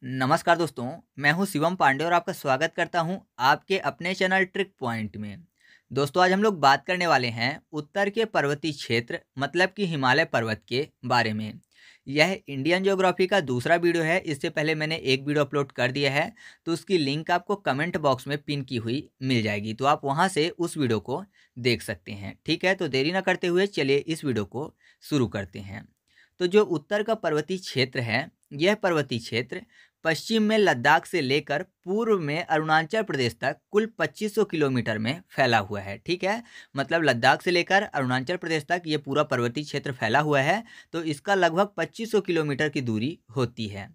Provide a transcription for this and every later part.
नमस्कार दोस्तों, मैं हूं शिवम पांडे और आपका स्वागत करता हूं आपके अपने चैनल ट्रिक पॉइंट में। दोस्तों, आज हम लोग बात करने वाले हैं उत्तर के पर्वतीय क्षेत्र मतलब कि हिमालय पर्वत के बारे में। यह इंडियन ज्योग्राफी का दूसरा वीडियो है। इससे पहले मैंने एक वीडियो अपलोड कर दिया है, तो उसकी लिंक आपको कमेंट बॉक्स में पिन की हुई मिल जाएगी, तो आप वहां से उस वीडियो को देख सकते हैं। ठीक है, तो देरी ना करते हुए चलिए इस वीडियो को शुरू करते हैं। तो जो उत्तर का पर्वतीय क्षेत्र है, यह पर्वतीय क्षेत्र पश्चिम में लद्दाख से लेकर पूर्व में अरुणाचल प्रदेश तक कुल 2500 किलोमीटर में फैला हुआ है। ठीक है, मतलब लद्दाख से लेकर अरुणाचल प्रदेश तक ये पूरा पर्वतीय क्षेत्र फैला हुआ है। तो इसका लगभग 2500 किलोमीटर की दूरी होती है।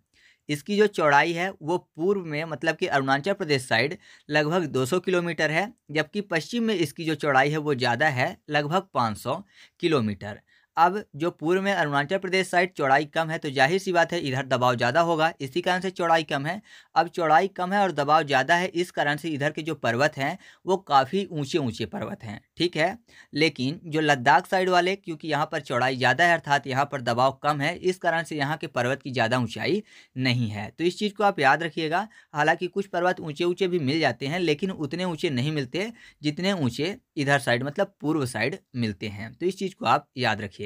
इसकी जो चौड़ाई है वो पूर्व में मतलब कि अरुणाचल प्रदेश साइड लगभग 200 किलोमीटर है, जबकि पश्चिम में इसकी जो चौड़ाई है वो ज़्यादा है, लगभग 500 किलोमीटर। अब जो पूर्व में अरुणाचल प्रदेश साइड चौड़ाई कम है, तो जाहिर सी बात है इधर दबाव ज़्यादा होगा, इसी कारण से चौड़ाई कम है। अब चौड़ाई कम है और दबाव ज़्यादा है, इस कारण से इधर के जो पर्वत हैं वो काफ़ी ऊंचे ऊंचे पर्वत हैं। ठीक है, लेकिन जो लद्दाख साइड वाले, क्योंकि यहाँ पर चौड़ाई ज़्यादा है अर्थात यहाँ पर दबाव कम है, इस कारण से यहाँ के पर्वत की ज़्यादा ऊंचाई नहीं है। तो इस चीज़ को आप याद रखिएगा। हालांकि कुछ पर्वत ऊंचे ऊंचे भी मिल जाते हैं, लेकिन उतने ऊंचे नहीं मिलते जितने ऊंचे इधर साइड मतलब पूर्व साइड मिलते हैं। तो इस चीज़ को आप याद रखिएगा।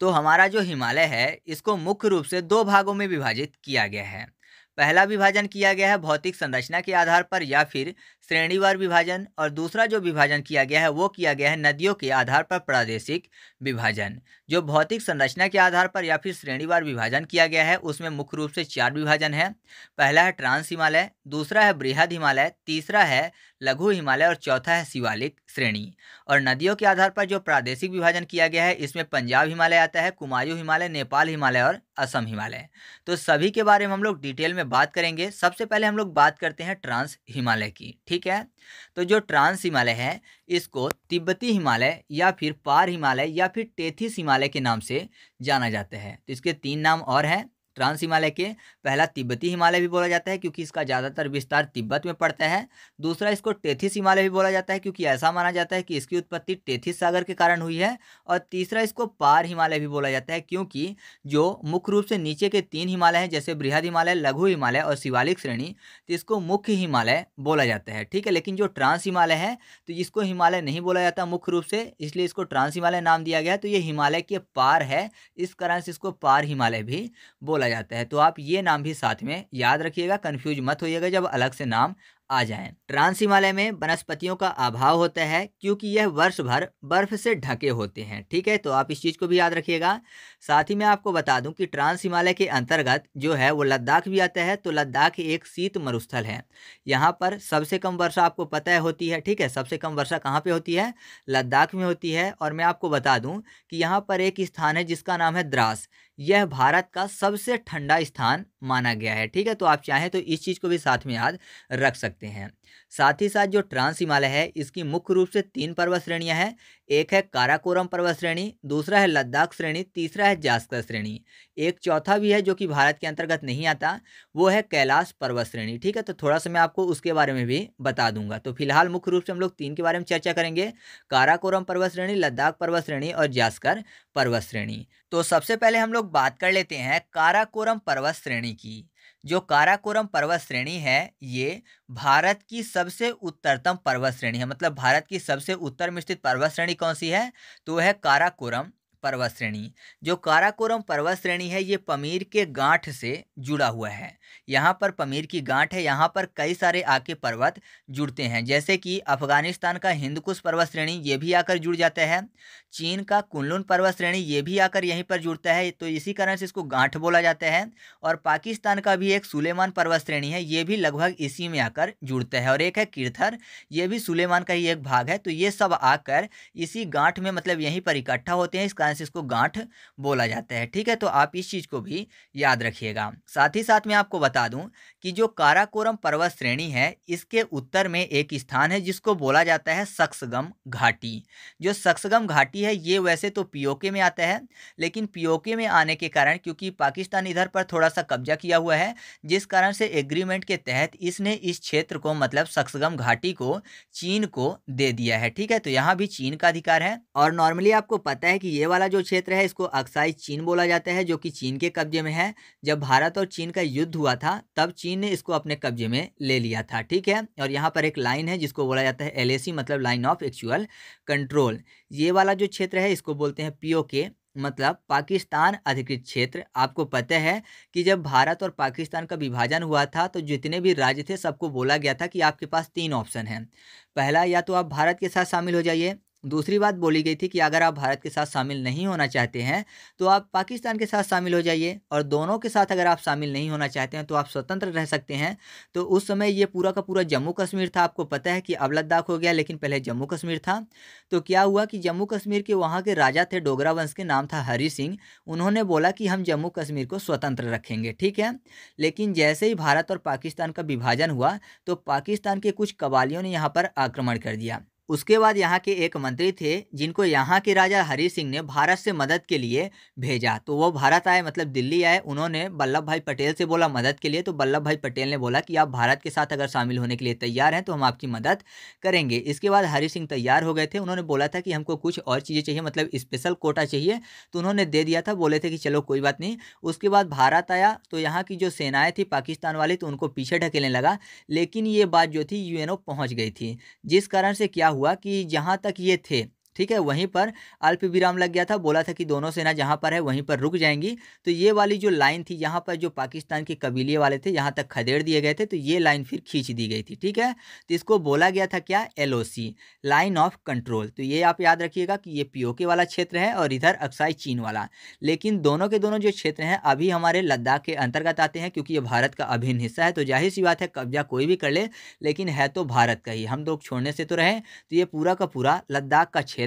तो हमारा जो हिमालय है इसको मुख्य रूप से दो भागों में विभाजित किया गया है। पहला विभाजन किया गया है भौतिक संरचना के आधार पर या फिर श्रेणीवार विभाजन, और दूसरा जो विभाजन किया गया है वो किया गया है नदियों के आधार पर प्रादेशिक विभाजन। जो भौतिक संरचना के आधार पर या फिर श्रेणीवार विभाजन किया गया है उसमें मुख्य रूप से 4 विभाजन है। पहला है ट्रांस हिमालय, दूसरा है बृहद हिमालय, तीसरा है लघु हिमालय और चौथा है शिवालिक श्रेणी। और नदियों के आधार पर जो प्रादेशिक विभाजन किया गया है इसमें पंजाब हिमालय आता है, कुमायूं हिमालय, नेपाल हिमालय और असम हिमालय। तो सभी के बारे में हम लोग डिटेल में बात करेंगे। सबसे पहले हम लोग बात करते हैं ट्रांस हिमालय की। ठीक है, तो जो ट्रांस हिमालय है इसको तिब्बती हिमालय या फिर पार हिमालय या फिर टेथिस हिमालय के नाम से जाना जाता है। तो इसके 3 नाम और हैं ट्रांस हिमालय के। पहला तिब्बती हिमालय भी बोला जाता है क्योंकि इसका ज़्यादातर विस्तार तिब्बत में पड़ता है। दूसरा इसको टेथिस हिमालय भी बोला जाता है क्योंकि ऐसा माना जाता है कि इसकी उत्पत्ति टेथिस सागर के कारण हुई है। और तीसरा इसको पार हिमालय भी बोला जाता है क्योंकि जो मुख्य रूप से नीचे के 3 हिमालय हैं जैसे बृहद हिमालय, लघु हिमालय और शिवालिक श्रेणी, तो इसको मुख्य हिमालय बोला जाता है। ठीक है, लेकिन जो ट्रांस हिमालय है तो इसको हिमालय नहीं बोला जाता मुख्य रूप से, इसलिए इसको ट्रांस हिमालय नाम दिया गया। तो ये हिमालय के पार है, इस कारण से इसको पार हिमालय भी बोला जाता है। तो आप ये नाम भी साथ में याद रखिएगा, कंफ्यूज मत होइएगा जब अलग से नाम आ जाएं। ट्रांस हिमालय में वनस्पतियों का अभाव होता है क्योंकि यह वर्ष भर बर्फ से ढके होते हैं। ठीक है, तो आप इस चीज़ को भी याद रखिएगा। साथ ही मैं आपको बता दूं कि ट्रांस हिमालय के अंतर्गत जो है वो लद्दाख भी आता है। तो लद्दाख एक शीत मरुस्थल है, यहाँ पर सबसे कम वर्षा आपको पता है होती है। ठीक है, सबसे कम वर्षा कहाँ पे होती है? लद्दाख में होती है। और मैं आपको बता दूं कि यहाँ पर एक स्थान है जिसका नाम है द्रास, यह भारत का सबसे ठंडा स्थान माना गया है। ठीक है, तो आप चाहें तो इस चीज़ को भी साथ में याद रख सकते हैं। साथ ही साथ जो ट्रांस हिमालय है इसकी मुख्य रूप से 3 पर्वत श्रेणियां हैं। एक है काराकोरम पर्वत श्रेणी, दूसरा है लद्दाख श्रेणी, तीसरा है जास्कर श्रेणी। एक चौथा भी है जो कि भारत के अंतर्गत नहीं आता, वो है कैलाश पर्वत श्रेणी। ठीक है, तो थोड़ा सा मैं आपको उसके बारे में भी बता दूंगा। तो फिलहाल मुख्य रूप से हम लोग 3 के बारे में चर्चा करेंगे, काराकोरम पर्वत श्रेणी, लद्दाख पर्वत श्रेणी और जास्कर पर्वत श्रेणी। तो सबसे पहले हम लोग बात कर लेते हैं काराकोरम पर्वत श्रेणी की। जो काराकोरम पर्वत श्रेणी है ये भारत की सबसे उत्तरतम पर्वत श्रेणी है। मतलब भारत की सबसे उत्तर में स्थित पर्वत श्रेणी कौन सी है? तो वह है काराकोरम पर्वत श्रेणी। जो काराकोरम पर्वत श्रेणी है ये पमीर के गांठ से जुड़ा हुआ है। यहाँ पर पमीर की गांठ है, यहाँ पर कई सारे आके पर्वत जुड़ते हैं, जैसे कि अफगानिस्तान का हिंदकुश पर्वत श्रेणी ये भी आकर जुड़ जाता है। चीन का कुनलुन पर्वत श्रेणी ये भी आकर यहीं पर जुड़ता है, तो इसी कारण से इसको गांठ बोला जाता है। और पाकिस्तान का भी एक सुलेमान पर्वत श्रेणी है, ये भी लगभग इसी में आकर जुड़ता है। और एक है किरथर, ये भी सुलेमान का ही एक भाग है। तो ये सब आकर इसी गांठ में मतलब यहीं पर इकट्ठा होते हैं, इस कारण से इसको गांठ बोला जाता है। ठीक है, तो आप इस चीज़ को भी याद रखिएगा। साथ ही साथ मैं आपको बता दूं कि जो काराकोरम पर्वत श्रेणी है इसके उत्तर में एक स्थान है जिसको बोला जाता है सक्सगम घाटी। जो सक्सगम घाटी है ये वैसे तो पीओके में आता है, लेकिन पीओके में आने के कारण क्योंकि पाकिस्तान इधर पर थोड़ा सा कब्जा किया हुआ है, जिस कारण से एग्रीमेंट के तहत इसने इस क्षेत्र को मतलब सक्सगम घाटी को चीन को दे दिया है। ठीक है, तो यहाँ भी चीन का अधिकार है। और नॉर्मली आपको पता है कि ये वाला जो क्षेत्र है इसको अक्साई चीन बोला जाता है, जो कि चीन के कब्जे में है। जब भारत और चीन का युद्ध हुआ हुआ था तब चीन ने इसको अपने कब्जे में ले लिया था, ठीक है। और यहाँ पर एक लाइन है जिसको बोला जाता है LAC, मतलब लाइन ऑफ एक्चुअल कंट्रोल। ये वाला जो क्षेत्र है इसको बोलते हैं POK, मतलब पाकिस्तान अधिकृत क्षेत्र। आपको पता है कि जब भारत और पाकिस्तान का विभाजन हुआ था तो जितने भी राज्य थे सबको बोला गया था कि आपके पास 3 ऑप्शन हैं। पहला, या तो आप भारत के साथ शामिल हो जाइए। दूसरी बात बोली गई थी कि अगर आप भारत के साथ शामिल नहीं होना चाहते हैं तो आप पाकिस्तान के साथ शामिल हो जाइए, और दोनों के साथ अगर आप शामिल नहीं होना चाहते हैं तो आप स्वतंत्र रह सकते हैं। तो उस समय ये पूरा का पूरा जम्मू कश्मीर था। आपको पता है कि अब लद्दाख हो गया, लेकिन पहले जम्मू कश्मीर था। तो क्या हुआ कि जम्मू कश्मीर के वहाँ के राजा थे, डोगरा वंश के, नाम था हरि सिंह। उन्होंने बोला कि हम जम्मू कश्मीर को स्वतंत्र रखेंगे, ठीक है। लेकिन जैसे ही भारत और पाकिस्तान का विभाजन हुआ तो पाकिस्तान के कुछ कबालियों ने यहाँ पर आक्रमण कर दिया। उसके बाद यहाँ के एक मंत्री थे जिनको यहाँ के राजा हरि सिंह ने भारत से मदद के लिए भेजा। तो वो भारत आए, मतलब दिल्ली आए। उन्होंने वल्लभ भाई पटेल से बोला मदद के लिए। तो वल्लभ भाई पटेल ने बोला कि आप भारत के साथ अगर शामिल होने के लिए तैयार हैं तो हम आपकी मदद करेंगे। इसके बाद हरि सिंह तैयार हो गए थे। उन्होंने बोला था कि हमको कुछ और चीज़ें चाहिए, मतलब स्पेशल कोटा चाहिए, तो उन्होंने दे दिया था। बोले थे कि चलो कोई बात नहीं। उसके बाद भारत आया तो यहाँ की जो सेनाएँ थी पाकिस्तान वाली, तो उनको पीछे ढकेलने लगा। लेकिन ये बात जो थी UNO पहुँच गई थी, जिस कारण से क्या हुआ कि जहाँ तक ये थे, ठीक है, वहीं पर अल्प विराम लग गया था। बोला था कि दोनों सेना जहाँ पर है वहीं पर रुक जाएंगी। तो ये वाली जो लाइन थी, यहाँ पर जो पाकिस्तान के कबीले वाले थे यहाँ तक खदेड़ दिए गए थे, तो ये लाइन फिर खींच दी गई थी, ठीक है। तो इसको बोला गया था क्या, LOC, लाइन ऑफ कंट्रोल। तो ये आप याद रखिएगा कि ये POK वाला क्षेत्र है और इधर अक्साई चीन वाला। लेकिन दोनों के दोनों जो क्षेत्र हैं अभी हमारे लद्दाख के अंतर्गत आते हैं, क्योंकि ये भारत का अभिन्न हिस्सा है। तो जाहिर सी बात है कब्जा कोई भी कर ले, लेकिन है तो भारत का ही, हम लोग छोड़ने से तो रहे। तो ये पूरा का पूरा लद्दाख का क्षेत्र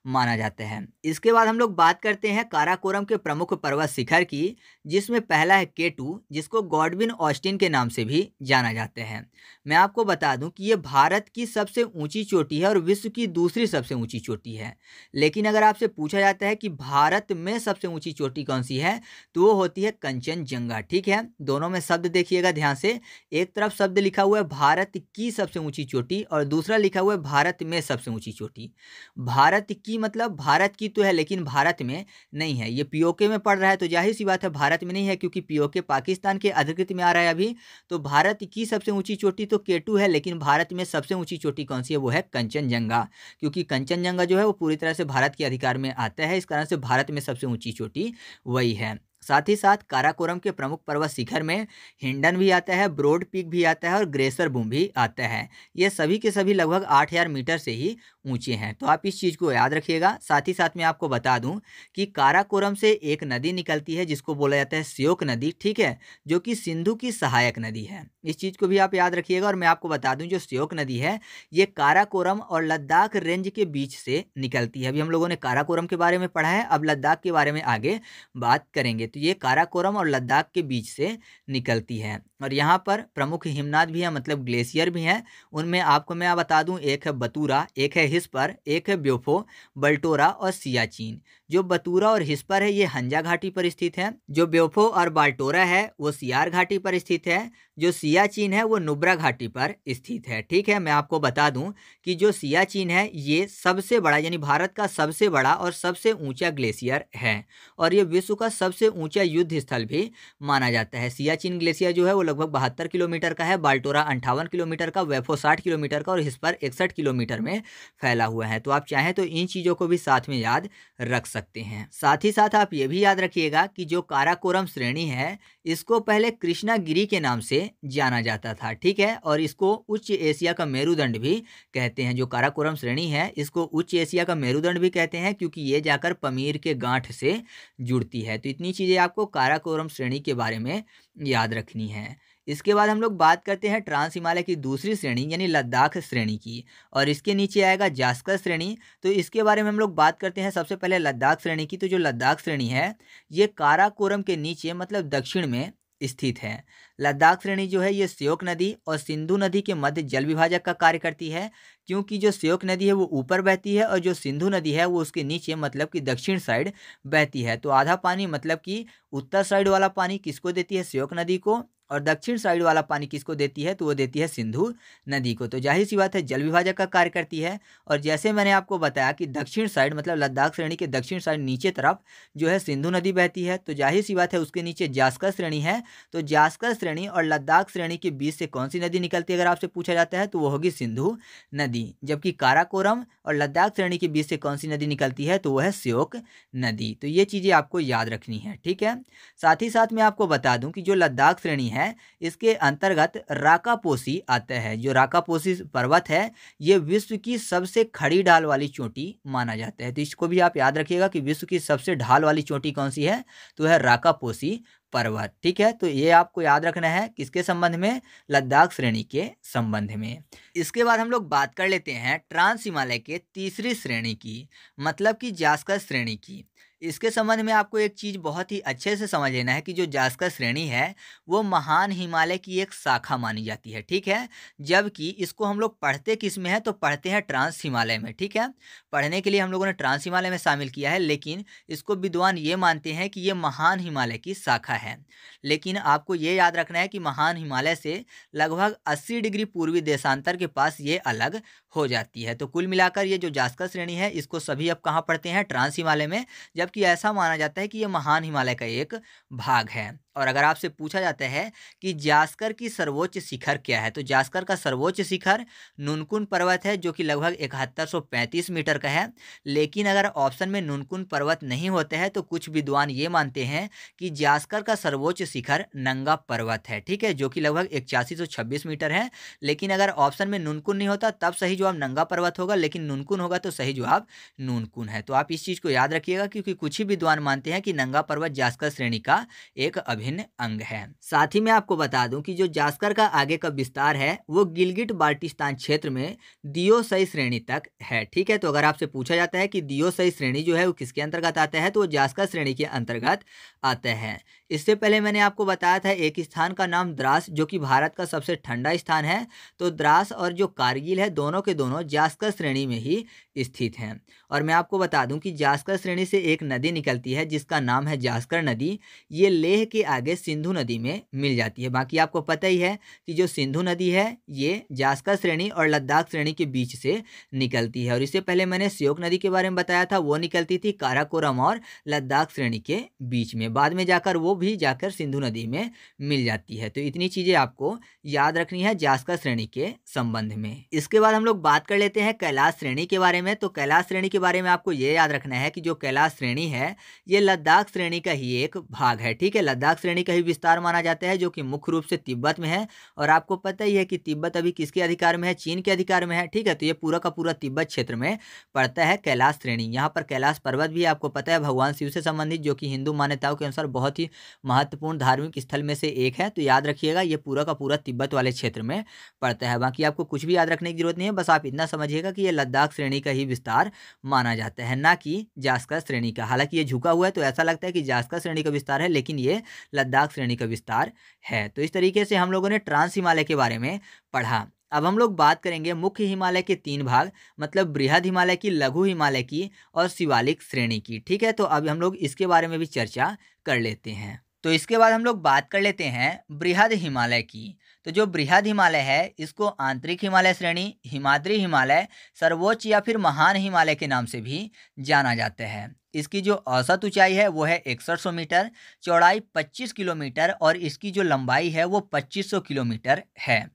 माना जाता है। इसके बाद हम लोग बात करते हैं काराकोरम के प्रमुख पर्वत शिखर की, जिसमें पहला है K2, जिसको गॉडविन ऑस्टिन के नाम से भी जाना जाता है। मैं आपको बता दूं कि ये भारत की सबसे ऊंची चोटी है और विश्व की दूसरी सबसे ऊंची चोटी है। लेकिन अगर आपसे पूछा जाता है कि भारत में सबसे ऊंची चोटी कौन सी है, तो वो होती है कंचनजंगा, ठीक है। दोनों में शब्द देखिएगा ध्यान से। एक तरफ शब्द लिखा हुआ है भारत की सबसे ऊंची चोटी और दूसरा लिखा हुआ है भारत में सबसे ऊंची चोटी। भारत की मतलब भारत की तो है लेकिन भारत में नहीं है। ये POK में पड़ रहा है तो जाहिर सी बात है भारत में नहीं है, क्योंकि POK पाकिस्तान के अधिकृत में आ रहा है अभी। तो भारत की सबसे ऊंची चोटी तो K2 है, लेकिन भारत में सबसे ऊंची चोटी कौन सी है, वो है कंचनजंगा। क्योंकि कंचनजंगा जो है वो पूरी तरह से भारत के अधिकार में आता है, इस कारण से भारत में सबसे ऊंची चोटी वही है। साथ ही साथ काराकोरम के प्रमुख पर्वत शिखर में हिंडन भी आता है, ब्रॉड पीक भी आता है और ग्रेसर बूम भी आता है। ये सभी के सभी लगभग 8000 मीटर से ही ऊंचे हैं। तो आप इस चीज़ को याद रखिएगा। साथ ही साथ मैं आपको बता दूं कि काराकोरम से एक नदी निकलती है जिसको बोला जाता है श्योक नदी, ठीक है, जो कि सिंधु की सहायक नदी है। इस चीज़ को भी आप याद रखिएगा। और मैं आपको बता दूं जो श्योक नदी है ये काराकोरम और लद्दाख रेंज के बीच से निकलती है। अभी हम लोगों ने काराकोरम के बारे में पढ़ा है, अब लद्दाख के बारे में आगे बात करेंगे। तो ये काराकोरम और लद्दाख के बीच से निकलती है और यहाँ पर प्रमुख हिमनाद भी हैं, मतलब ग्लेशियर भी हैं। उनमें आपको मैं बता दूं एक है बतूरा, एक है हिस्पर, एक है ब्योफो, बल्टोरा और सियाचिन। जो बतूरा और हिस्पर है ये हंजा घाटी पर स्थित है। जो ब्योफो और बाल्टोरा है वो सियार घाटी पर स्थित है। जो सियाचिन है वो नुब्रा घाटी पर स्थित है, ठीक है। मैं आपको बता दूं कि जो सियाचिन है ये सबसे बड़ा, यानी भारत का सबसे बड़ा और सबसे ऊंचा ग्लेशियर है और ये विश्व का सबसे ऊंचा युद्ध स्थल भी माना जाता है। सियाचिन ग्लेशियर जो है वो लगभग 72 किलोमीटर का है, बाल्टोरा 58 किलोमीटर का, वेफो 60 किलोमीटर का और हिस्पर 61 किलोमीटर में फैला हुआ है। तो आप चाहें तो इन चीज़ों को भी साथ में याद रख सकते हैं। साथ ही साथ आप ये भी याद रखिएगा कि जो काराकोरम श्रेणी है इसको पहले कृष्णागिरी के नाम से जाना जाता था, ठीक है, और इसको उच्च एशिया का मेरुदंड भी कहते हैं। जो काराकोरम श्रेणी है इसको उच्च एशिया का मेरुदंड भी कहते हैं, क्योंकि ये जाकर पमीर के गांठ से जुड़ती है। तो इतनी चीज़ें आपको काराकोरम श्रेणी के बारे में याद रखनी है। इसके बाद हम लोग बात करते हैं ट्रांस हिमालय की दूसरी श्रेणी यानी लद्दाख श्रेणी की, और इसके नीचे आएगा जास्कर श्रेणी। तो इसके बारे में हम लोग बात करते हैं सबसे पहले लद्दाख श्रेणी की। तो जो लद्दाख श्रेणी है ये काराकोरम के नीचे मतलब दक्षिण में स्थित है। लद्दाख श्रेणी जो है ये श्योक नदी और सिंधु नदी के मध्य जल विभाजक का कार्य करती है, क्योंकि जो श्योक नदी है वो ऊपर बहती है और जो सिंधु नदी है वो उसके नीचे मतलब कि दक्षिण साइड बहती है। तो आधा पानी मतलब कि उत्तर साइड वाला पानी किसको देती है, श्योक नदी को, और दक्षिण साइड वाला पानी किसको देती है, तो वो देती है सिंधु नदी को। तो जाहिर सी बात है जल विभाजक का कार्य करती है। और जैसे मैंने आपको बताया कि दक्षिण साइड मतलब लद्दाख श्रेणी के दक्षिण साइड नीचे तरफ जो है सिंधु नदी बहती है, तो जाहिर सी बात है उसके नीचे जास्कर श्रेणी है। तो जास्कर श्रेणी और लद्दाख श्रेणी के बीच से कौन सी नदी निकलती है अगर आपसे पूछा जाता है, तो वो होगी सिंधु नदी। जबकि काराकोरम और लद्दाख श्रेणी के बीच से कौन सी नदी निकलती है, तो वो है श्योक नदी। तो ये चीज़ें आपको याद रखनी है, ठीक है। साथ ही साथ मैं आपको बता दूं कि जो लद्दाख श्रेणी है इसके अंतर्गत राकापोसी आता है। जो राकापोसी पर्वत है ये विश्व की सबसे खड़ी ढाल वाली चोटी माना जाता है। तो इसको भी आप याद रखिएगा कि विश्व की सबसे ढाल वाली चोटी कौन सी है, तो है राकापोसी पर्वत, ठीक है। तो ये आपको याद रखना है किसके संबंध में, लद्दाख श्रेणी के संबंध में। इसके बाद हम लोग बात कर लेते हैं ट्रांस हिमालय के तीसरी श्रेणी की, मतलब कि जास्कर श्रेणी की। इसके संबंध में आपको एक चीज़ बहुत ही अच्छे से समझ लेना है कि जो जास्कर श्रेणी है वो महान हिमालय की एक शाखा मानी जाती है, ठीक है। जबकि इसको हम लोग पढ़ते किस में है, तो पढ़ते हैं ट्रांस हिमालय में, ठीक है। पढ़ने के लिए हम लोगों ने ट्रांस हिमालय में शामिल किया है, लेकिन इसको विद्वान ये मानते हैं कि ये महान हिमालय की शाखा है। लेकिन आपको ये याद रखना है कि महान हिमालय से लगभग 80 डिग्री पूर्वी देशांतर के पास ये अलग हो जाती है। तो कुल मिलाकर ये जो जास्कर श्रेणी है इसको सभी अब कहाँ पढ़ते हैं, ट्रांस हिमालय में। जबकि ऐसा माना जाता है कि ये महान हिमालय का एक भाग है। और अगर आपसे पूछा जाता है कि जास्कर की सर्वोच्च शिखर क्या है, तो जास्कर का सर्वोच्च शिखर नुनकुन पर्वत है जो कि लगभग 7135 मीटर का है। लेकिन अगर ऑप्शन में नुनकुन पर्वत नहीं होते हैं तो कुछ विद्वान ये मानते हैं कि जास्कर का सर्वोच्च शिखर नंगा पर्वत है, ठीक है, जो कि लगभग 8126 मीटर है। लेकिन अगर ऑप्शन में नुनकुन नहीं होता तब सही जवाब नंगा पर्वत होगा, लेकिन नुनकुन होगा तो सही जवाब नुनकुन है। तो आप इस चीज़ को याद रखिएगा क्योंकि कुछ ही विद्वान मानते हैं कि नंगा पर्वत जास्कर श्रेणी का एक अभिन्न अंग है। साथ ही मैं आपको बता दूं कि जो जास्कर का आगे का विस्तार है वो गिलगिट बाल्टिस्तान क्षेत्र में दियोसई श्रेणी तक है, ठीक है। तो अगर आपसे पूछा जाता है कि दियोसई श्रेणी जो है वो किसके अंतर्गत आता है, तो वो जास्कर श्रेणी के अंतर्गत आता है। इससे पहले मैंने आपको बताया था एक स्थान का नाम द्रास, जो कि भारत का सबसे ठंडा स्थान है। तो द्रास और जो कारगिल है दोनों के दोनों जास्कर श्रेणी में ही स्थित हैं। और मैं आपको बता दूं कि जास्कर श्रेणी से एक नदी निकलती है जिसका नाम है जास्कर नदी। ये लेह के आगे सिंधु नदी में मिल जाती है। बाकी आपको पता ही है कि जो सिंधु नदी है ये जास्कर श्रेणी और लद्दाख श्रेणी के बीच से निकलती है। और इससे पहले मैंने श्योक नदी के बारे में बताया था, वो निकलती थी काराकोरम और लद्दाख श्रेणी के बीच में। बाद में जाकर वो भी जाकर सिंधु नदी में मिल जाती है। तो इतनी चीज़ें आपको याद रखनी है जास्कर श्रेणी के संबंध में। इसके बाद हम लोग बात कर लेते हैं कैलाश श्रेणी के बारे में। तो कैलाश श्रेणी के बारे में आपको ये याद रखना है कि जो कैलाश श्रेणी है ये लद्दाख श्रेणी का ही एक भाग है, ठीक है। लद्दाख श्रेणी का ही विस्तार माना जाता है जो कि मुख्य रूप से तिब्बत में है। और आपको पता ही है कि तिब्बत अभी किसके अधिकार में है, चीन के अधिकार में है, ठीक है। तो ये पूरा का पूरा तिब्बत क्षेत्र में पड़ता है कैलाश श्रेणी। यहाँ पर कैलाश पर्वत भी आपको पता है भगवान शिव से संबंधित, जो कि हिंदू मान्यताओं के अनुसार बहुत ही महत्वपूर्ण धार्मिक स्थल में से एक है। तो याद रखिएगा ये पूरा का पूरा तिब्बत वाले क्षेत्र में पड़ता है। बाकी आपको कुछ भी याद रखने की जरूरत नहीं है, बस आप इतना समझिएगा कि ये लद्दाख श्रेणी का ही विस्तार माना जाता है, ना कि जास्कर श्रेणी का। हालांकि ये झुका हुआ है तो ऐसा लगता है कि जास्कर श्रेणी का विस्तार है, लेकिन ये लद्दाख श्रेणी का विस्तार है। तो इस तरीके से हम लोगों ने ट्रांस हिमालय के बारे में पढ़ा। अब हम लोग बात करेंगे मुख्य हिमालय के 3 भाग, मतलब बृहद हिमालय की, लघु हिमालय की और शिवालिक श्रेणी की, ठीक है। तो अब हम लोग इसके बारे में भी चर्चा कर लेते हैं। तो इसके बाद हम लोग बात कर लेते हैं बृहद हिमालय की। तो जो बृहद हिमालय है इसको आंतरिक हिमालय श्रेणी, हिमाद्री हिमालय, सर्वोच्च या फिर महान हिमालय के नाम से भी जाना जाता है। इसकी जो औसत ऊंचाई है वो है 6100 मीटर, चौड़ाई 25 किलोमीटर और इसकी जो लंबाई है वो 2500 किलोमीटर है।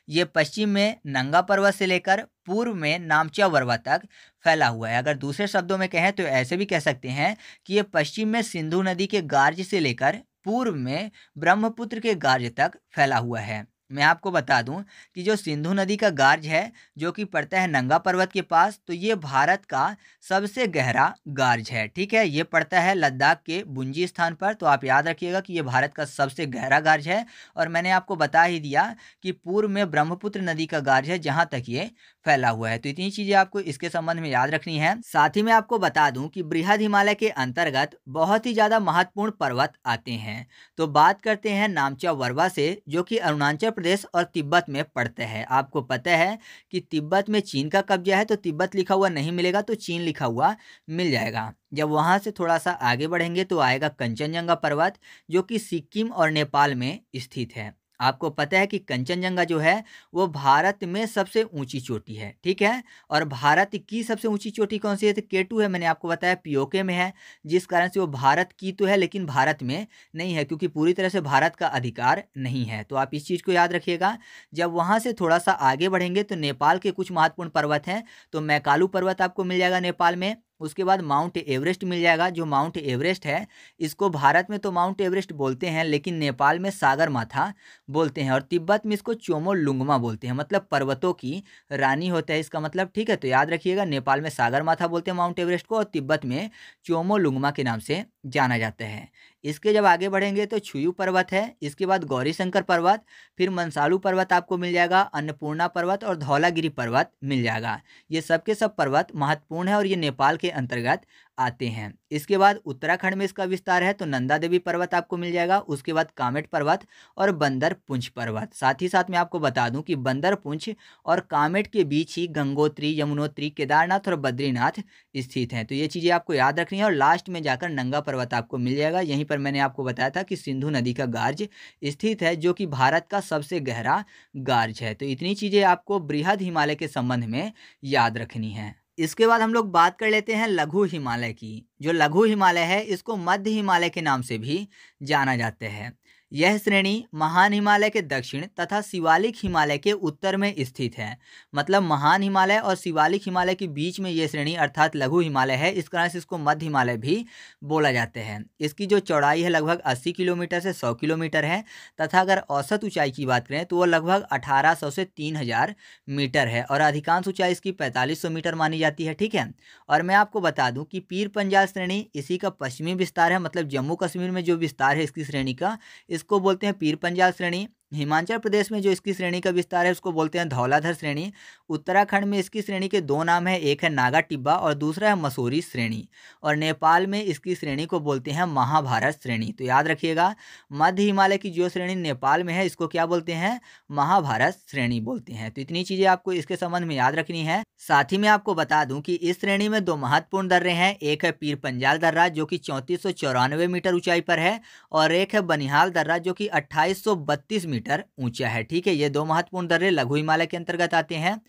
ये पश्चिम में नंगा पर्वत से लेकर पूर्व में नामच्या वर्वा तक फैला हुआ है। अगर दूसरे शब्दों में कहें तो ऐसे भी कह सकते हैं कि ये पश्चिम में सिंधु नदी के गार्ज से लेकर पूर्व में ब्रह्मपुत्र के गार्ज तक फैला हुआ है। मैं आपको बता दूं कि जो सिंधु नदी का गार्ज है जो कि पड़ता है नंगा पर्वत के पास, तो ये भारत का सबसे गहरा गार्ज है, ठीक है। ये पड़ता है लद्दाख के बुंजी स्थान पर। तो आप याद रखिएगा कि ये भारत का सबसे गहरा गार्ज है। और मैंने आपको बता ही दिया कि पूर्व में ब्रह्मपुत्र नदी का गार्ज है जहाँ तक ये फैला हुआ है। तो इतनी चीजें आपको इसके संबंध में याद रखनी है। साथ ही मैं आपको बता दूं कि बृहद हिमालय के अंतर्गत बहुत ही ज्यादा महत्वपूर्ण पर्वत आते हैं। तो बात करते हैं नामचा वरवा से, जो कि अरुणाचल प्रदेश और तिब्बत में पड़ते हैं। आपको पता है कि तिब्बत में चीन का कब्जा है, तो तिब्बत लिखा हुआ नहीं मिलेगा, तो चीन लिखा हुआ मिल जाएगा। जब वहां से थोड़ा सा आगे बढ़ेंगे तो आएगा कंचनजंगा पर्वत, जो कि सिक्किम और नेपाल में स्थित है। आपको पता है कि कंचनजंगा जो है वो भारत में सबसे ऊंची चोटी है, ठीक है। और भारत की सबसे ऊंची चोटी कौन सी है? तो केटू है, मैंने आपको बताया पीओके में है, जिस कारण से वो भारत की तो है लेकिन भारत में नहीं है, क्योंकि पूरी तरह से भारत का अधिकार नहीं है। तो आप इस चीज़ को याद रखिएगा। जब वहाँ से थोड़ा सा आगे बढ़ेंगे तो नेपाल के कुछ महत्वपूर्ण पर्वत हैं। तो मैकालू पर्वत आपको मिल जाएगा नेपाल में। उसके बाद माउंट एवरेस्ट मिल जाएगा। जो माउंट एवरेस्ट है, इसको भारत में तो माउंट एवरेस्ट बोलते हैं, लेकिन नेपाल में सागर माथा बोलते हैं, और तिब्बत में इसको चोमोलुंगमा बोलते हैं, मतलब पर्वतों की रानी होता है इसका मतलब, ठीक है। तो याद रखिएगा, नेपाल में सागर माथा बोलते हैं माउंट एवरेस्ट को, और तिब्बत में चोमोलुंगमा के नाम से जाना जाता है। इसके जब आगे बढ़ेंगे तो छुयू पर्वत है, इसके बाद गौरी शंकर पर्वत, फिर मंसालू पर्वत आपको मिल जाएगा, अन्नपूर्णा पर्वत और धौलागिरी पर्वत मिल जाएगा। ये सब के सब पर्वत महत्वपूर्ण है और ये नेपाल के अंतर्गत आते हैं। इसके बाद उत्तराखंड में इसका विस्तार है, तो नंदा देवी पर्वत आपको मिल जाएगा। उसके बाद कामेट पर्वत और बंदर पुंछ पर्वत। साथ ही साथ मैं आपको बता दूं कि बंदर पुंछ और कामेट के बीच ही गंगोत्री, यमुनोत्री, केदारनाथ और बद्रीनाथ स्थित हैं। तो ये चीज़ें आपको याद रखनी है। और लास्ट में जाकर नंगा पर्वत आपको मिल जाएगा। यहीं पर मैंने आपको बताया था कि सिंधु नदी का गार्ज स्थित है, जो कि भारत का सबसे गहरा गार्ज है। तो इतनी चीज़ें आपको बृहद हिमालय के संबंध में याद रखनी है। इसके बाद हम लोग बात कर लेते हैं लघु हिमालय की। जो लघु हिमालय है, इसको मध्य हिमालय के नाम से भी जाना जाता है। यह श्रेणी महान हिमालय के दक्षिण तथा शिवालिक हिमालय के उत्तर में स्थित है। मतलब महान हिमालय और शिवालिक हिमालय के बीच में ये श्रेणी अर्थात लघु हिमालय है। इस कारण से इसको मध्य हिमालय भी बोला जाता है। इसकी जो चौड़ाई है लगभग 80 किलोमीटर से 100 किलोमीटर है, तथा अगर औसत ऊंचाई की बात करें तो वो लगभग 1800 से 3000 मीटर है, और अधिकांश ऊंचाई इसकी 4500 मीटर मानी जाती है, ठीक है। और मैं आपको बता दूं कि पीर पंजाल श्रेणी इसी का पश्चिमी विस्तार है, मतलब जम्मू कश्मीर में जो विस्तार है इसकी श्रेणी का, इसको बोलते हैं पीर पंजाल श्रेणी। हिमाचल प्रदेश में जो इसकी श्रेणी का विस्तार है उसको बोलते हैं धौलाधर श्रेणी। उत्तराखंड में इसकी श्रेणी के दो नाम हैं, एक है नागा टिब्बा और दूसरा है मसूरी श्रेणी। और नेपाल में इसकी श्रेणी को बोलते हैं महाभारत श्रेणी। तो याद रखिएगा, मध्य हिमालय की जो श्रेणी नेपाल में है इसको क्या बोलते हैं? महाभारत श्रेणी बोलते हैं। तो इतनी चीज़ें आपको इसके संबंध में याद रखनी है। साथ ही मैं आपको बता दूं कि इस श्रेणी में दो महत्वपूर्ण दर्रे हैं। एक है पीर पंजाल दर्रा, जो कि 3494 मीटर ऊंचाई पर है, और एक है बनिहाल दर्रा, जो कि 2832 मीटर ऊंचा है, ठीक है। ये दो महत्वपूर्ण दर्रे लघु हिमालय के अंतर्गत आते हैं।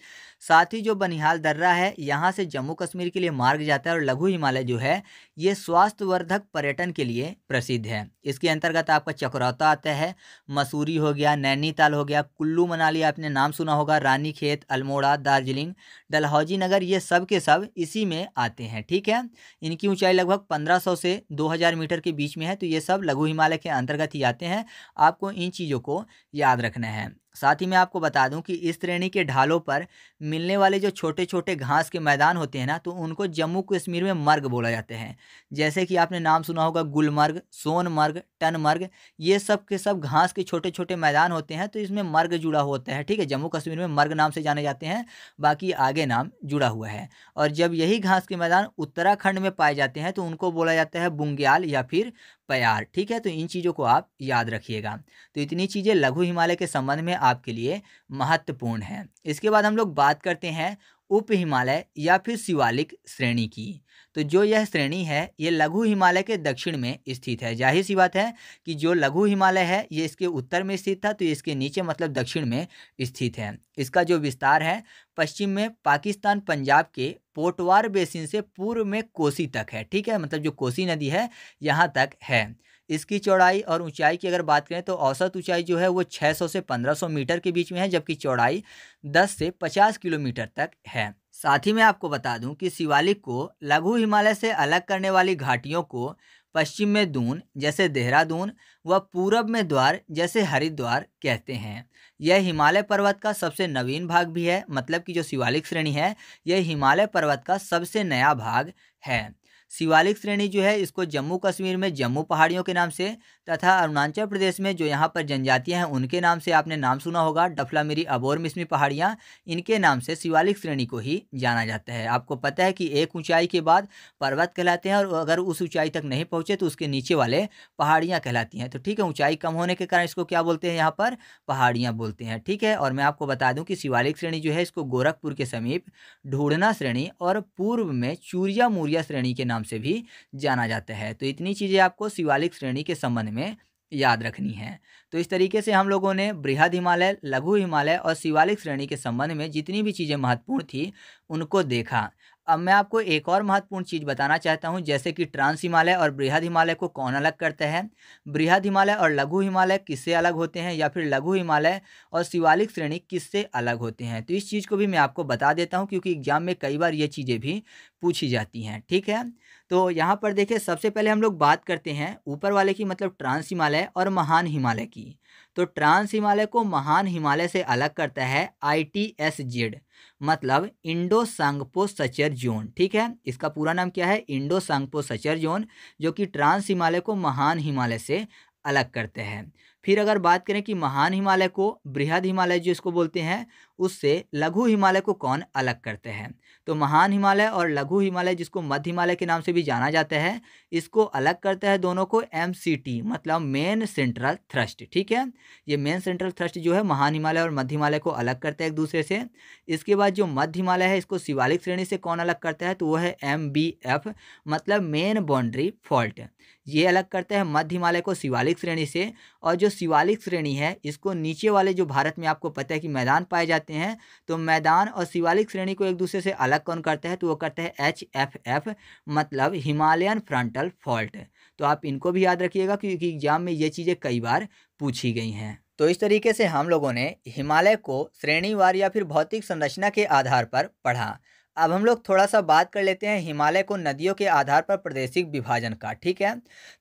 साथ ही जो बनिहाल दर्रा है, यहाँ से जम्मू कश्मीर के लिए मार्ग जाता है, और लघु हिमालय जो है ये स्वास्थ्यवर्धक पर्यटन के लिए प्रसिद्ध है। इसके अंतर्गत आपका चक्रौता आता है, मसूरी हो गया, नैनीताल हो गया, कुल्लू मनाली आपने नाम सुना होगा, रानीखेत, अल्मोड़ा, दार्जिलिंग, डलहौजी नगर, ये सब के सब इसी में आते हैं, ठीक है। इनकी ऊंचाई लगभग 1500 से 2000 मीटर के बीच में है। तो ये सब लघु हिमालय के अंतर्गत ही आते हैं। आपको इन चीज़ों को याद रखना है। साथ ही मैं आपको बता दूं कि इस श्रेणी के ढालों पर मिलने वाले जो छोटे छोटे घास के मैदान होते हैं ना, तो उनको जम्मू कश्मीर में मर्ग बोला जाते हैं। जैसे कि आपने नाम सुना होगा गुलमर्ग, सोनमर्ग, टनमर्ग, ये सब के सब घास के छोटे छोटे मैदान होते हैं। तो इसमें मर्ग जुड़ा होता है, ठीक है। जम्मू कश्मीर में मर्ग नाम से जाने जाते हैं, बाकी आगे नाम जुड़ा हुआ है। और जब यही घास के मैदान उत्तराखंड में पाए जाते हैं तो उनको बोला जाता है बुंग्याल या फिर प्यार, ठीक है। तो इन चीज़ों को आप याद रखिएगा। तो इतनी चीज़ें लघु हिमालय के संबंध में आपके लिए महत्वपूर्ण है। इसके बाद हम लोग बात करते हैं उप हिमालय या फिर शिवालिक श्रेणी की। तो जो यह श्रेणी है ये लघु हिमालय के दक्षिण में स्थित है। जाहिर सी बात है कि जो लघु हिमालय है ये इसके उत्तर में स्थित था, तो इसके नीचे मतलब दक्षिण में स्थित है। इसका जो विस्तार है पश्चिम में पाकिस्तान पंजाब के पोटवार बेसिन से पूर्व में कोसी तक है, ठीक है। मतलब जो कोसी नदी है यहाँ तक है। इसकी चौड़ाई और ऊंचाई की अगर बात करें तो औसत ऊंचाई जो है वो 600 से 1500 मीटर के बीच में है, जबकि चौड़ाई 10 से 50 किलोमीटर तक है। साथ ही मैं आपको बता दूं कि शिवालिक को लघु हिमालय से अलग करने वाली घाटियों को पश्चिम में दून जैसे देहरादून व पूरब में द्वार जैसे हरिद्वार कहते हैं। यह हिमालय पर्वत का सबसे नवीन भाग भी है। मतलब कि जो शिवालिक श्रेणी है यह हिमालय पर्वत का सबसे नया भाग है। शिवालिक श्रेणी जो है इसको जम्मू कश्मीर में जम्मू पहाड़ियों के नाम से तथा अरुणाचल प्रदेश में जो यहाँ पर जनजातियाँ हैं उनके नाम से आपने नाम सुना होगा, डफलामिरी, अबोर मिसमी पहाड़ियाँ, इनके नाम से शिवालिक श्रेणी को ही जाना जाता है। आपको पता है कि एक ऊंचाई के बाद पर्वत कहलाते हैं और अगर उस ऊंचाई तक नहीं पहुँचे तो उसके नीचे वाले पहाड़ियाँ कहलाती हैं। तो ठीक है, ऊंचाई कम होने के कारण इसको क्या बोलते हैं, यहाँ पर पहाड़ियाँ बोलते हैं। ठीक है, और मैं आपको बता दूं कि शिवालिक श्रेणी जो है इसको गोरखपुर के समीप ढूढ़ना श्रेणी और पूर्व में चूरिया मूरिया श्रेणी के नाम से भी जाना जाता है। तो इतनी चीज़ें आपको शिवालिक श्रेणी के संबंध में याद रखनी है। तो इस तरीके से हम लोगों ने बृहद हिमालय, लघु हिमालय और शिवालिक श्रेणी के संबंध में जितनी भी चीज़ें महत्वपूर्ण थी उनको देखा। अब मैं आपको एक और महत्वपूर्ण चीज़ बताना चाहता हूं, जैसे कि ट्रांस हिमालय और बृहद हिमालय को कौन अलग करता है, बृहद हिमालय और लघु हिमालय किससे अलग होते हैं, या फिर लघु हिमालय और शिवालिक श्रेणी किससे अलग होते हैं। तो इस चीज़ को भी मैं आपको बता देता हूँ क्योंकि एग्जाम में कई बार ये चीज़ें भी पूछी जाती हैं। ठीक है, तो यहाँ पर देखिए सबसे पहले हम लोग बात करते हैं ऊपर वाले की, मतलब ट्रांस हिमालय और महान हिमालय की। तो ट्रांस हिमालय को महान हिमालय से अलग करता है ITSZ, मतलब इंडो सांगपो सचर जोन। ठीक है, इसका पूरा नाम क्या है, इंडो सांगपो सचर जोन, जो कि ट्रांस हिमालय को महान हिमालय से अलग करते हैं। फिर अगर बात करें कि महान हिमालय को बृहद हिमालय जो इसको बोलते हैं उससे लघु हिमालय को कौन अलग करते हैं, तो महान हिमालय और लघु हिमालय जिसको मध्य हिमालय के नाम से भी जाना जाता है, इसको अलग करता है दोनों को MCT, मतलब मेन सेंट्रल थ्रस्ट। ठीक है, ये मेन सेंट्रल थ्रस्ट जो है महान हिमालय और मध्य हिमालय को अलग करता है एक दूसरे से। इसके बाद जो मध्य हिमालय है इसको शिवालिक श्रेणी से कौन अलग करता है, तो वो है MBF, मतलब मेन बाउंड्री फॉल्ट। ये अलग करता है मध्य हिमालय को शिवालिक श्रेणी से। और जो शिवालिक श्रेणी है इसको नीचे वाले जो भारत में आपको पता है कि मैदान पाए जाते हैं, तो मैदान और शिवालिक श्रेणी को एक दूसरे से अलग कौन करता है, तो वो करता है HFF, मतलब हिमालयन फ्रंटल फॉल्ट। तो आप इनको भी याद रखिएगा क्योंकि एग्जाम में ये चीज़ें कई बार पूछी गई हैं। तो इस तरीके से हम लोगों ने हिमालय को श्रेणीवार या फिर भौतिक संरचना के आधार पर पढ़ा। अब हम लोग थोड़ा सा बात कर लेते हैं हिमालय को नदियों के आधार पर प्रादेशिक विभाजन का। ठीक है,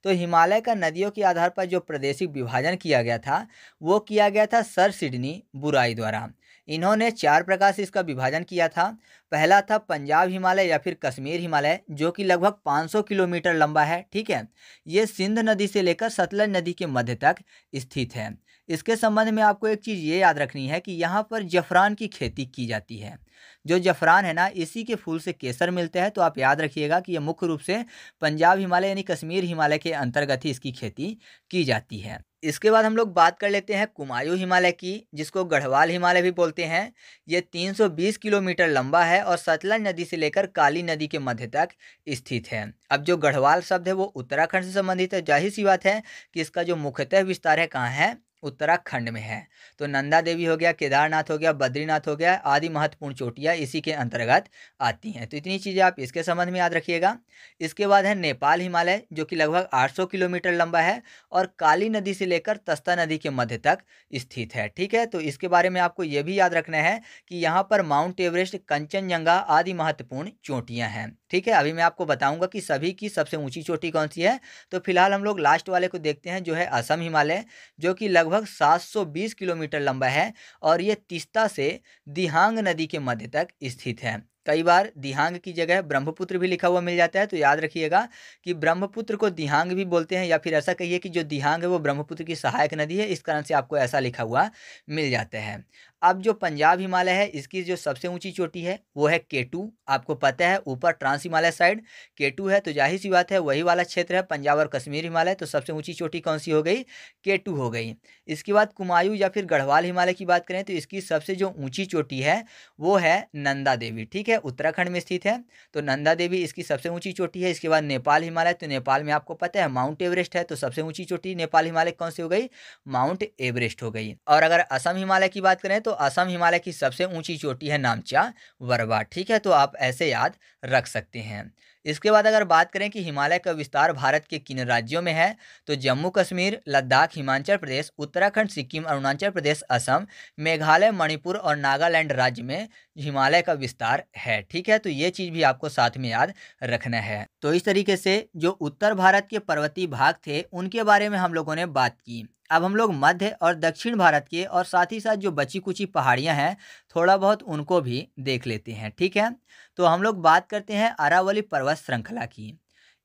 तो हिमालय का नदियों के आधार पर जो प्रादेशिक विभाजन किया गया था वो किया गया था सर सिडनी बुराई द्वारा। इन्होंने 4 प्रकार से इसका विभाजन किया था। पहला था पंजाब हिमालय या फिर कश्मीर हिमालय, जो कि लगभग 500 किलोमीटर लंबा है। ठीक है, ये सिंध नदी से लेकर सतलज नदी के मध्य तक स्थित है। इसके संबंध में आपको एक चीज़ ये याद रखनी है कि यहाँ पर जफरान की खेती की जाती है। जो जफरान है ना, इसी के फूल से केसर मिलते हैं। तो आप याद रखिएगा कि ये मुख्य रूप से पंजाब हिमालय यानी कश्मीर हिमालय के अंतर्गत ही इसकी खेती की जाती है। इसके बाद हम लोग बात कर लेते हैं कुमायूं हिमालय की, जिसको गढ़वाल हिमालय भी बोलते हैं। ये 320 किलोमीटर लंबा है और सतलज नदी से लेकर काली नदी के मध्य तक स्थित है। अब जो गढ़वाल शब्द है वो उत्तराखंड से संबंधित है। जाहिर सी बात है कि इसका जो मुख्यतः विस्तार है कहाँ है, उत्तराखंड में है। तो नंदा देवी हो गया, केदारनाथ हो गया, बद्रीनाथ हो गया, आदि महत्वपूर्ण चोटियाँ इसी के अंतर्गत आती हैं। तो इतनी चीज़ें आप इसके संबंध में याद रखिएगा। इसके बाद है नेपाल हिमालय, जो कि लगभग 800 किलोमीटर लंबा है और काली नदी से लेकर तस्ता नदी के मध्य तक स्थित है। ठीक है, तो इसके बारे में आपको ये भी याद रखना है कि यहाँ पर माउंट एवरेस्ट, कंचनजंगा आदि महत्वपूर्ण चोटियाँ हैं। ठीक है, अभी मैं आपको बताऊंगा कि सभी की सबसे ऊंची चोटी कौन सी है। तो फिलहाल हम लोग लास्ट वाले को देखते हैं, जो है असम हिमालय, जो कि लगभग 720 किलोमीटर लंबा है और ये तीस्ता से दिहांग नदी के मध्य तक स्थित है। कई बार दिहांग की जगह ब्रह्मपुत्र भी लिखा हुआ मिल जाता है, तो याद रखिएगा कि ब्रह्मपुत्र को दिहांग भी बोलते हैं, या फिर ऐसा कहिए कि जो दिहांग है वो ब्रह्मपुत्र की सहायक नदी है, इस कारण से आपको ऐसा लिखा हुआ मिल जाता है। अब जो पंजाब हिमालय है इसकी जो सबसे ऊंची चोटी है वो है K2। आपको पता है ऊपर ट्रांस हिमालय साइड K2 है, तो जाहिर सी बात है वही वाला क्षेत्र है पंजाब और कश्मीर हिमालय। तो सबसे ऊंची चोटी कौन सी हो गई, K2 हो गई। इसके बाद कुमायूं या फिर गढ़वाल हिमालय की बात करें तो इसकी सबसे जो ऊंची चोटी है वो है नंदा देवी। ठीक है, उत्तराखंड में स्थित है, तो नंदा देवी इसकी सबसे ऊंची चोटी है। इसके बाद नेपाल हिमालय, तो नेपाल में आपको पता है माउंट एवरेस्ट है, तो सबसे ऊंची चोटी नेपाल हिमालय कौन सी हो गई, माउंट एवरेस्ट हो गई। और अगर असम हिमालय की बात करें तो असम हिमालय की सबसे ऊंची चोटी है नामचा वरवा। ठीक है, तो आप ऐसे याद रख सकते हैं। इसके बाद अगर बात करें कि हिमालय का विस्तार भारत के किन राज्यों में है, तो जम्मू कश्मीर, लद्दाख, हिमाचल प्रदेश, उत्तराखंड, सिक्किम, अरुणाचल प्रदेश, असम, मेघालय, मणिपुर और नागालैंड राज्य में हिमालय का विस्तार है। ठीक है, तो ये चीज़ भी आपको साथ में याद रखना है। तो इस तरीके से जो उत्तर भारत के पर्वतीय भाग थे उनके बारे में हम लोगों ने बात की। अब हम लोग मध्य और दक्षिण भारत के और साथ ही साथ जो बची कुची पहाड़ियां हैं थोड़ा बहुत उनको भी देख लेते हैं। ठीक है, तो हम लोग बात करते हैं अरावली पर्वत श्रृंखला की।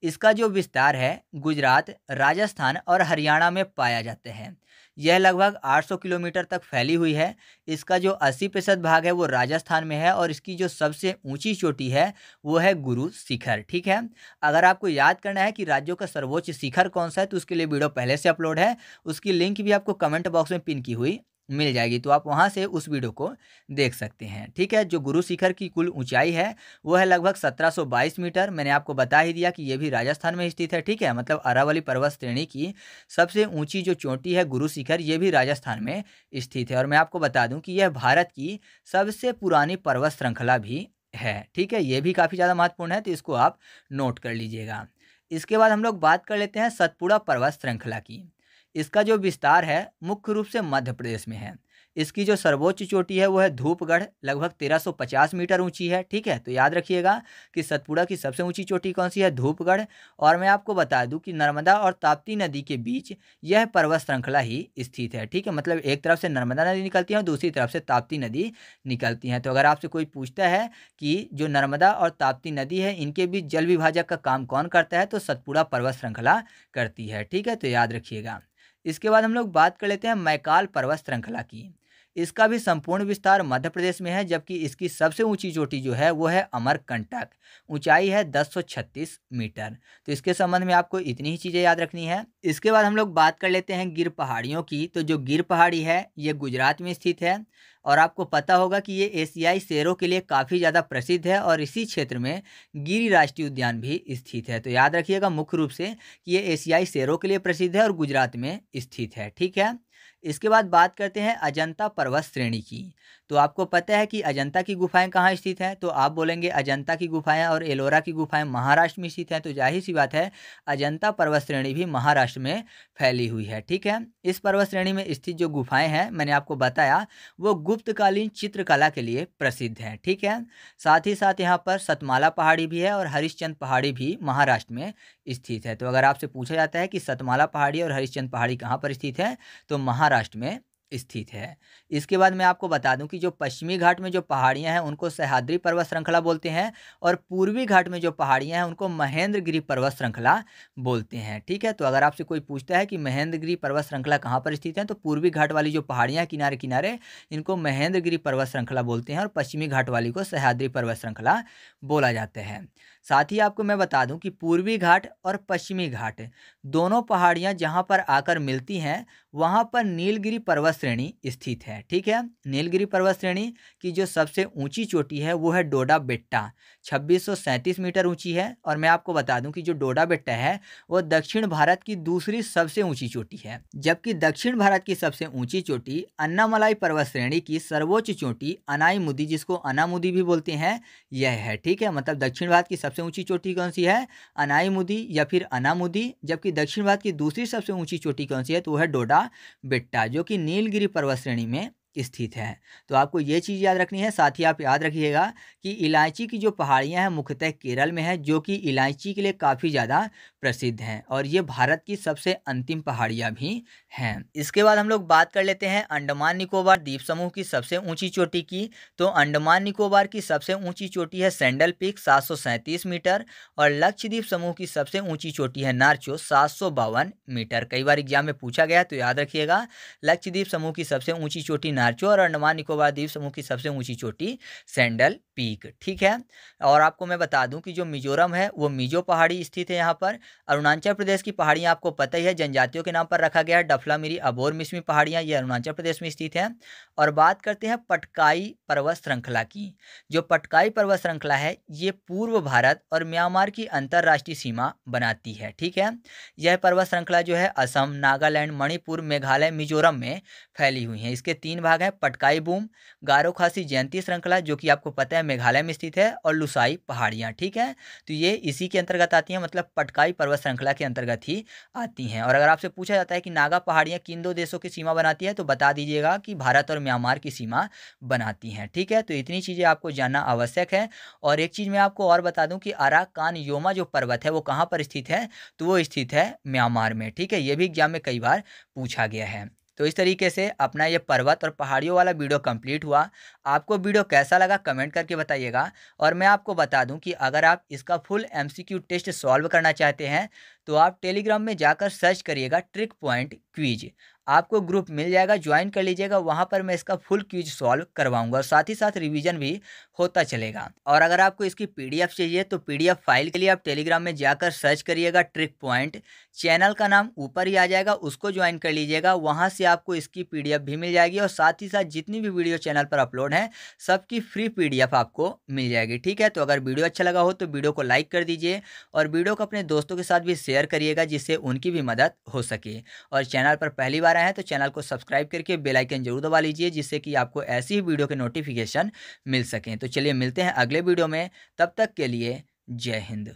इसका जो विस्तार है गुजरात, राजस्थान और हरियाणा में पाया जाता है। यह लगभग 800 किलोमीटर तक फैली हुई है। इसका जो 80% भाग है वो राजस्थान में है और इसकी जो सबसे ऊंची चोटी है वो है गुरु शिखर। ठीक है, अगर आपको याद करना है कि राज्यों का सर्वोच्च शिखर कौन सा है तो उसके लिए वीडियो पहले से अपलोड है, उसकी लिंक भी आपको कमेंट बॉक्स में पिन की हुई मिल जाएगी, तो आप वहां से उस वीडियो को देख सकते हैं। ठीक है, जो गुरु शिखर की कुल ऊंचाई है वो है लगभग 1722 मीटर। मैंने आपको बता ही दिया कि ये भी राजस्थान में स्थित है। ठीक है, मतलब अरावली पर्वत श्रेणी की सबसे ऊंची जो चोटी है गुरु शिखर, ये भी राजस्थान में स्थित है। और मैं आपको बता दूं कि यह भारत की सबसे पुरानी पर्वत श्रृंखला भी है। ठीक है, ये भी काफ़ी ज़्यादा महत्वपूर्ण है, तो इसको आप नोट कर लीजिएगा। इसके बाद हम लोग बात कर लेते हैं सतपुड़ा पर्वत श्रृंखला की। इसका जो विस्तार है मुख्य रूप से मध्य प्रदेश में है। इसकी जो सर्वोच्च चोटी है वो है धूपगढ़, लगभग 1350 मीटर ऊंची है। ठीक है, तो याद रखिएगा कि सतपुड़ा की सबसे ऊंची चोटी कौन सी है, धूपगढ़। और मैं आपको बता दूं कि नर्मदा और ताप्ती नदी के बीच यह पर्वत श्रृंखला ही स्थित है। ठीक है, मतलब एक तरफ से नर्मदा नदी निकलती है और दूसरी तरफ से ताप्ती नदी निकलती है। तो अगर आपसे कोई पूछता है कि जो नर्मदा और ताप्ती नदी है इनके बीच जल विभाजक का काम कौन करता है, तो सतपुड़ा पर्वत श्रृंखला करती है। ठीक है, तो याद रखिएगा। इसके बाद हम लोग बात कर लेते हैं मैकाल पर्वत श्रृंखला की। इसका भी संपूर्ण विस्तार मध्य प्रदेश में है, जबकि इसकी सबसे ऊंची चोटी जो है वो है अमरकंटक, ऊंचाई है 1036 मीटर। तो इसके संबंध में आपको इतनी ही चीज़ें याद रखनी है। इसके बाद हम लोग बात कर लेते हैं गिर पहाड़ियों की। तो जो गिर पहाड़ी है ये गुजरात में स्थित है और आपको पता होगा कि ये एशियाई शेरों के लिए काफ़ी ज़्यादा प्रसिद्ध है और इसी क्षेत्र में गिरि राष्ट्रीय उद्यान भी स्थित है। तो याद रखिएगा मुख्य रूप से कि ये एशियाई शेरों के लिए प्रसिद्ध है और गुजरात में स्थित है। ठीक है, इसके बाद बात करते हैं अजंता पर्वत श्रेणी की। तो आपको पता है कि अजंता की गुफाएं कहाँ स्थित हैं, तो आप बोलेंगे अजंता की गुफाएं और एलोरा की गुफाएं महाराष्ट्र में स्थित हैं। तो जाहिर सी बात है अजंता पर्वत श्रेणी भी महाराष्ट्र में फैली हुई है। ठीक है, इस पर्वत श्रेणी में स्थित जो गुफाएं हैं मैंने आपको बताया वो गुप्तकालीन चित्रकला के लिए प्रसिद्ध हैं। ठीक है, साथ ही साथ यहाँ पर सतमाला पहाड़ी भी है और हरिश्चंद्र पहाड़ी भी महाराष्ट्र में स्थित है। तो अगर आपसे पूछा जाता है कि सतमाला पहाड़ी और हरिश्चंद्र पहाड़ी कहाँ पर स्थित है, तो महाराष्ट्र में स्थित है। इसके बाद मैं आपको बता दूं कि जो पश्चिमी घाट में जो पहाड़ियां हैं उनको सह्याद्री पर्वत श्रृंखला बोलते हैं और पूर्वी घाट में जो पहाड़ियां हैं उनको महेंद्रगिरी पर्वत श्रृंखला बोलते हैं। ठीक है, तो अगर आपसे कोई पूछता है कि महेंद्रगिरी पर्वत श्रृंखला कहाँ पर स्थित है, तो पूर्वी घाट वाली जो पहाड़ियां किनारे किनारे इनको महेंद्रगिरी पर्वत श्रृंखला बोलते हैं और पश्चिमी घाट वाली को सह्याद्री पर्वत श्रृंखला बोला जाता है। साथ ही आपको मैं बता दूं कि पूर्वी घाट और पश्चिमी घाट दोनों पहाड़ियां जहां पर आकर मिलती हैं वहां पर नीलगिरी पर्वत श्रेणी स्थित है। ठीक है, नीलगिरी पर्वत श्रेणी की जो सबसे ऊंची चोटी है वो है डोडा बेट्टा, 2637 मीटर ऊंची है। और मैं आपको बता दूं कि जो डोडा बेट्टा है वो दक्षिण भारत की दूसरी सबसे ऊंची चोटी है, जबकि दक्षिण भारत की सबसे ऊंची चोटी अन्नामलाई पर्वत श्रेणी की सर्वोच्च चोटी अनाईमुदी, जिसको अनामुदी भी बोलते हैं, यह है। ठीक है, मतलब दक्षिण भारत की सबसे ऊंची चोटी कौन सी है, अनाईमुदी या फिर अनामुदी, जबकि दक्षिण भारत की दूसरी सबसे ऊंची चोटी कौन सी है, तो वह है डोडा बेट्टा जो कि नीलगिरी पर्वत श्रेणी में स्थित है। तो आपको ये चीज़ याद रखनी है। साथ ही आप याद रखिएगा कि इलायची की जो पहाड़ियां हैं मुख्यतः केरल में है, जो कि इलायची के लिए काफ़ी ज़्यादा प्रसिद्ध हैं और ये भारत की सबसे अंतिम पहाड़ियां भी हैं। इसके बाद हम लोग बात कर लेते हैं अंडमान निकोबार द्वीप समूह की सबसे ऊंची चोटी की। तो अंडमान निकोबार की सबसे ऊंची चोटी है सैंडल पीक, 737 मीटर। और लक्षद्वीप समूह की सबसे ऊंची चोटी है नार्चो, 752 मीटर। कई बार एग्जाम में पूछा गया, तो याद रखिएगा लक्षद्वीप समूह की सबसे ऊंची चोटी नार्चो और अंडमान निकोबार द्वीप समूह की सबसे ऊंची चोटी सैंडल पीक। ठीक है, और आपको मैं बता दूं कि जो मिजोरम है वो मिजो पहाड़ी स्थित है यहाँ पर। अरुणाचल प्रदेश की पहाड़ियाँ आपको पता ही है, जनजातियों के नाम पर रखा गया है, डफलामिरी, अबोर मिसमी पहाड़ियाँ, ये अरुणाचल प्रदेश में स्थित हैं। और बात करते हैं पटकाई पर्वत श्रृंखला की। जो पटकाई पर्वत श्रृंखला है ये पूर्व भारत और म्यांमार की अंतर्राष्ट्रीय सीमा बनाती है। ठीक है, यह पर्वत श्रृंखला जो है असम, नागालैंड, मणिपुर, मेघालय, मिजोरम में फैली हुई है। इसके 3 भाग हैं, पटकाई बूम, गारो खासी जयंती श्रृंखला जो कि आपको पता है मेघालय में स्थित है, और लुसाई पहाड़ियाँ। ठीक है, तो ये इसी के अंतर्गत आती हैं, मतलब पटकाई पर्वत श्रृंखला के अंतर्गत ही आती हैं। और अगर आपसे पूछा जाता है कि नागा पहाड़ियाँ किन 2 देशों की सीमा बनाती है, तो बता दीजिएगा कि भारत और म्यांमार की सीमा बनाती हैं। ठीक है, तो इतनी चीज़ें आपको जानना आवश्यक है। और एक चीज़ मैं आपको और बता दूं कि अराकान योमा जो पर्वत है वो कहाँ पर स्थित है, तो वो स्थित है म्यांमार में। ठीक है, ये भी एग्जाम में कई बार पूछा गया है। तो इस तरीके से अपना ये पर्वत और पहाड़ियों वाला वीडियो कंप्लीट हुआ। आपको वीडियो कैसा लगा कमेंट करके बताइएगा। और मैं आपको बता दूं कि अगर आप इसका फुल एमसीक्यू टेस्ट सॉल्व करना चाहते हैं तो आप टेलीग्राम में जाकर सर्च करिएगा ट्रिक पॉइंट क्विज। आपको ग्रुप मिल जाएगा, ज्वाइन कर लीजिएगा। वहाँ पर मैं इसका फुल क्विज सॉल्व करवाऊंगा और साथ ही साथ रिवीजन भी होता चलेगा। और अगर आपको इसकी पीडीएफ चाहिए तो पीडीएफ फाइल के लिए आप टेलीग्राम में जाकर सर्च करिएगा ट्रिक पॉइंट। चैनल का नाम ऊपर ही आ जाएगा, उसको ज्वाइन कर लीजिएगा। वहाँ से आपको इसकी पीडीएफ भी मिल जाएगी और साथ ही साथ जितनी भी वीडियो चैनल पर अपलोड है सबकी फ्री पीडीएफ आपको मिल जाएगी। ठीक है, तो अगर वीडियो अच्छा लगा हो तो वीडियो को लाइक कर दीजिए और वीडियो को अपने दोस्तों के साथ भी शेयर करिएगा जिससे उनकी भी मदद हो सके। और चैनल पर पहली बार आए हैं तो चैनल को सब्सक्राइब करके बेल आइकन जरूर दबा लीजिए जिससे कि आपको ऐसी ही वीडियो के नोटिफिकेशन मिल सकें। तो चलिए मिलते हैं अगले वीडियो में, तब तक के लिए जय हिंद।